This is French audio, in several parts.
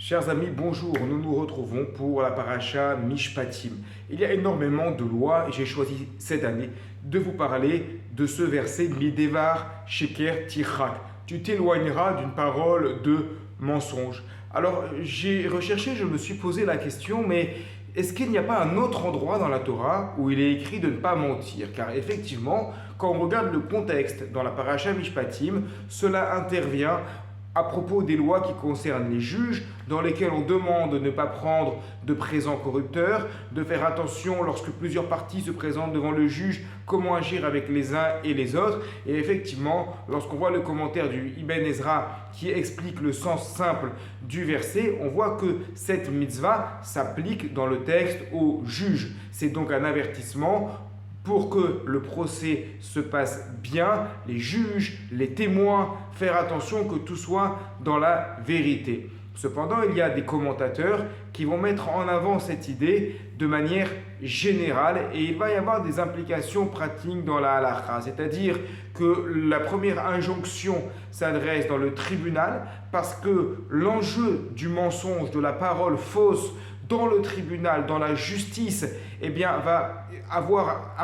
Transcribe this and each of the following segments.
Chers amis, bonjour. Nous nous retrouvons pour la paracha Mishpatim. Il y a énormément de lois et j'ai choisi cette année de vous parler de ce verset Midevar Sheker Tichak. Tu t'éloigneras d'une parole de mensonge. Alors j'ai recherché, je me suis posé la question, mais est-ce qu'il n'y a pas un autre endroit dans la Torah où il est écrit de ne pas mentir? Car effectivement, quand on regarde le contexte dans la paracha Mishpatim, cela intervient à propos des lois qui concernent les juges, dans lesquelles on demande de ne pas prendre de présents corrupteurs, de faire attention lorsque plusieurs parties se présentent devant le juge, comment agir avec les uns et les autres. Et effectivement, lorsqu'on voit le commentaire du Ibn Ezra qui explique le sens simple du verset, on voit que cette mitzvah s'applique dans le texte aux juges. C'est donc un avertissement pour que le procès se passe bien, les juges, les témoins, faire attention que tout soit dans la vérité. Cependant, il y a des commentateurs qui vont mettre en avant cette idée de manière générale et il va y avoir des implications pratiques dans la halakha. C'est-à-dire que la première injonction s'adresse dans le tribunal parce que l'enjeu du mensonge, de la parole fausse, dans le tribunal, dans la justice, eh bien, va avoir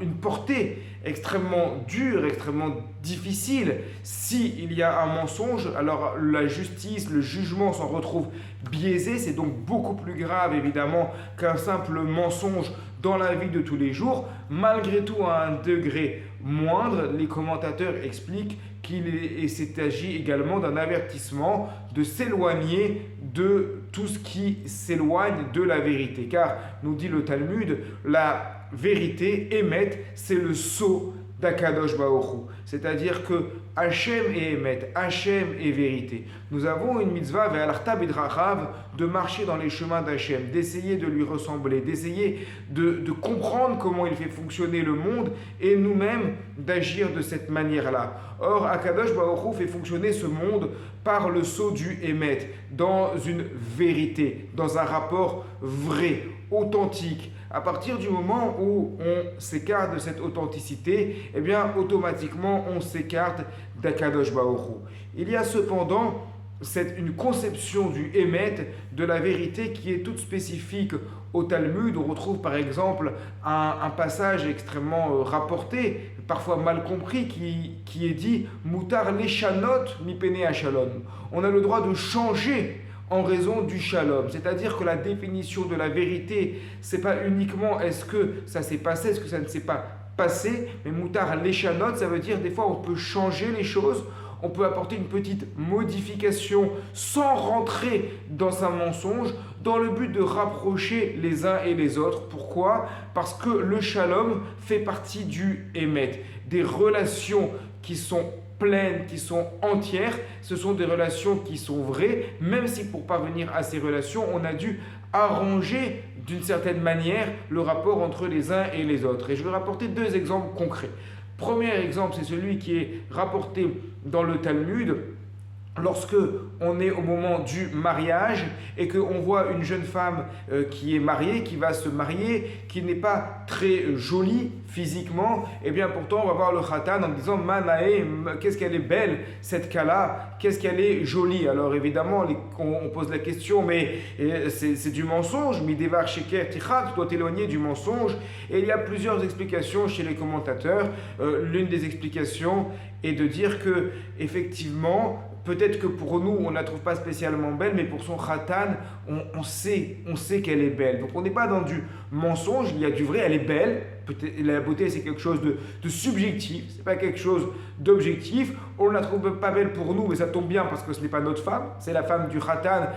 une portée extrêmement dure, extrêmement difficile. S'il y a un mensonge, alors la justice, le jugement s'en retrouve biaisé. C'est donc beaucoup plus grave, évidemment, qu'un simple mensonge dans la vie de tous les jours. Malgré tout, à un degré moindre, les commentateurs expliquent qu'il s'agit également d'un avertissement de s'éloigner de tout ce qui s'éloigne de la vérité. Car, nous dit le Talmud, la vérité, Emet, c'est le sceau d'Akadosh Baruch Hu. C'est-à-dire que Hachem est Emet, Hachem est vérité. Nous avons une mitzvah, Ve'alarta bidrachav, de marcher dans les chemins d'Hachem, d'essayer de lui ressembler, d'essayer de comprendre comment il fait fonctionner le monde et nous-mêmes d'agir de cette manière-là. Or, Akadosh Baruch Hu fait fonctionner ce monde par le sceau du Emet, dans une vérité, dans un rapport vrai, authentique. À partir du moment où on s'écarte de cette authenticité, eh bien, automatiquement, on s'écarte d'Akadosh Baruch Hu. Il y a cependant une conception du Emet, de la vérité, qui est toute spécifique au Talmud. On retrouve par exemple un passage extrêmement rapporté, parfois mal compris, qui est dit « Mutar leshanot mipene hashalom ». On a le droit de changer en raison du shalom. C'est-à-dire que la définition de la vérité, c'est pas uniquement est-ce que ça s'est passé, est-ce que ça ne s'est pas passé, mais mutar leshanot, ça veut dire des fois on peut changer les choses, on peut apporter une petite modification sans rentrer dans un mensonge, dans le but de rapprocher les uns et les autres. Pourquoi? Parce que le shalom fait partie du émet, des relations qui sont pleines, qui sont entières, ce sont des relations qui sont vraies, même si pour parvenir à ces relations, on a dû arranger d'une certaine manière le rapport entre les uns et les autres. Et je vais rapporter deux exemples concrets. Premier exemple, c'est celui qui est rapporté dans le Talmud. Lorsque on est au moment du mariage et qu'on voit une jeune femme qui est mariée, qui va se marier, qui n'est pas très jolie physiquement, et bien pourtant on va voir le khatan en disant Manae, qu'est-ce qu'elle est belle cette Kala, qu'est-ce qu'elle est jolie. Alors évidemment on pose la question, mais c'est du mensonge, Midevar Sheker Tichak, tu dois t'éloigner du mensonge. Et il y a plusieurs explications chez les commentateurs. L'une des explications est de dire que effectivement, peut-être que pour nous, on ne la trouve pas spécialement belle, mais pour son khatan, on sait qu'elle est belle. Donc on n'est pas dans du mensonge, il y a du vrai, elle est belle. La beauté, c'est quelque chose de subjectif, ce n'est pas quelque chose d'objectif. On ne la trouve pas belle pour nous, mais ça tombe bien parce que ce n'est pas notre femme, c'est la femme du khatan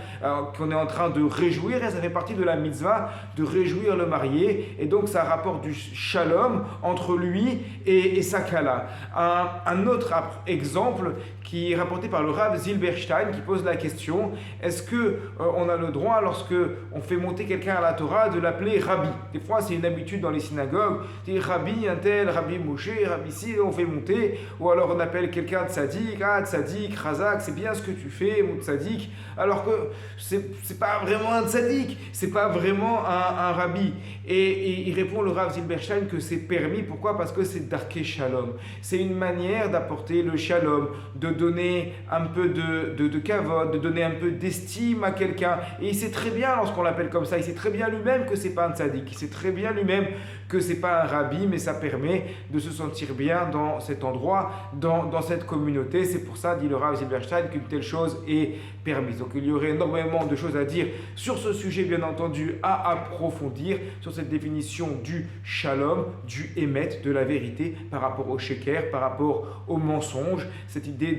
qu'on est en train de réjouir, et ça fait partie de la mitzvah de réjouir le marié, et donc ça rapporte du shalom entre lui et sa kala. Un autre exemple qui est rapporté par le Rav Zilberstein, qui pose la question, est-ce qu'on a le droit, lorsque on fait monter quelqu'un à la Torah, de l'appeler Rabbi? Des fois, c'est une habitude dans les synagogues, shalom, dit Rabbi, un tel, Rabbi Moshe, Rabbi si, on fait monter, ou alors on appelle quelqu'un tzaddik, ah tzaddik, Razak, c'est bien ce que tu fais, mon tzaddik, alors que c'est pas vraiment un tzaddik, c'est pas vraiment un rabbi. Et il répond le Rav Zilberstein que c'est permis, pourquoi? Parce que c'est darké shalom, c'est une manière d'apporter le shalom, de donner un peu de kavod, de donner un peu d'estime à quelqu'un, et il sait très bien lorsqu'on l'appelle comme ça, il sait très bien lui-même que c'est pas un tzaddik, il sait très bien lui-même que c'est pas un rabbi, mais ça permet de se sentir bien dans cet endroit, dans cette communauté. C'est pour ça, dit le Rav Zilberstein, qu'une telle chose est permise. Donc il y aurait énormément de choses à dire sur ce sujet, bien entendu, à approfondir, sur cette définition du shalom, du émet, de la vérité, par rapport au sheker, par rapport au mensonge, cette idée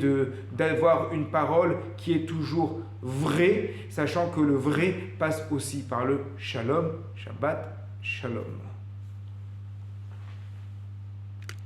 d'avoir une parole qui est toujours vraie, sachant que le vrai passe aussi par le shalom, Shabbat, shalom.